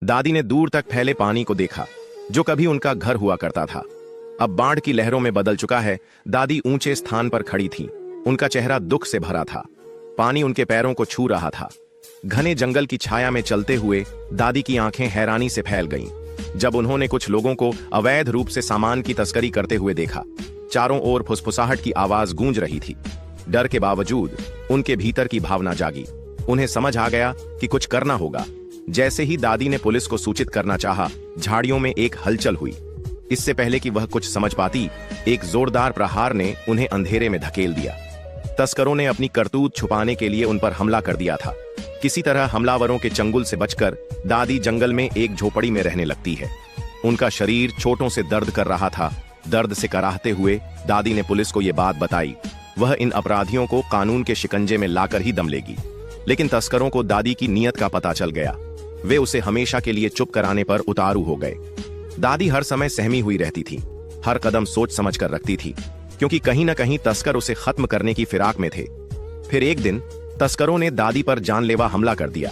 दादी ने दूर तक फैले पानी को देखा, जो कभी उनका घर हुआ करता था। अब बाढ़ की लहरों में बदल चुका है। दादी ऊंचे स्थान पर खड़ी थी, उनका चेहरा दुख से भरा था। पानी उनके पैरों को छू रहा था। घने जंगल की छाया में चलते हुए दादी की आंखें हैरानी से फैल गईं जब उन्होंने कुछ लोगों को अवैध रूप से सामान की तस्करी करते हुए देखा। चारों ओर फुसफुसाहट की आवाज गूंज रही थी। डर के बावजूद उनके भीतर की भावना जागी। उन्हें समझ आ गया कि कुछ करना होगा। जैसे ही दादी ने पुलिस को सूचित करना चाहा, झाड़ियों में एक हलचल हुई। इससे पहले कि वह कुछ समझ पाती, एक जोरदार प्रहार ने उन्हें अंधेरे में धकेल दिया। तस्करों ने अपनी करतूत छुपाने के लिए उन पर हमला कर दिया था। किसी तरह हमलावरों के चंगुल से बचकर दादी जंगल में एक झोपड़ी में रहने लगती है। उनका शरीर चोटों से दर्द कर रहा था। दर्द से कराहते हुए दादी ने पुलिस को यह बात बताई, वह इन अपराधियों को कानून के शिकंजे में लाकर ही दम लेगी। लेकिन तस्करों को दादी की नीयत का पता चल गया। वे उसे हमेशा के लिए चुप कराने पर उतारू हो गए। दादी हर समय सहमी हुई रहती थी, हर कदम सोच समझ कर रखती थी, क्योंकि कहीं न कहीं तस्कर उसे खत्म करने की फिराक में थे। फिर एक दिन तस्करों ने दादी पर जानलेवा हमला कर दिया।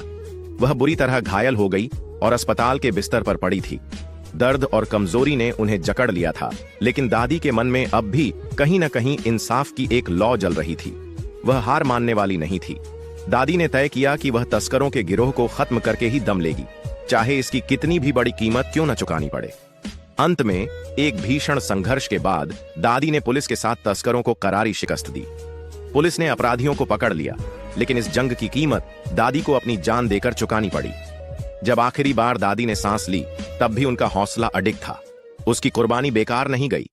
वह बुरी तरह घायल हो गई और अस्पताल के बिस्तर पर पड़ी थी। दर्द और कमजोरी ने उन्हें जकड़ लिया था, लेकिन दादी के मन में अब भी कहीं न कहीं इंसाफ की एक लौ जल रही थी। वह हार मानने वाली नहीं थी। दादी ने तय किया कि वह तस्करों के गिरोह को खत्म करके ही दम लेगी, चाहे इसकी कितनी भी बड़ी कीमत क्यों न चुकानी पड़े। अंत में एक भीषण संघर्ष के बाद दादी ने पुलिस के साथ तस्करों को करारी शिकस्त दी। पुलिस ने अपराधियों को पकड़ लिया, लेकिन इस जंग की कीमत दादी को अपनी जान देकर चुकानी पड़ी। जब आखिरी बार दादी ने सांस ली, तब भी उनका हौसला अडिग था। उसकी कुर्बानी बेकार नहीं गई।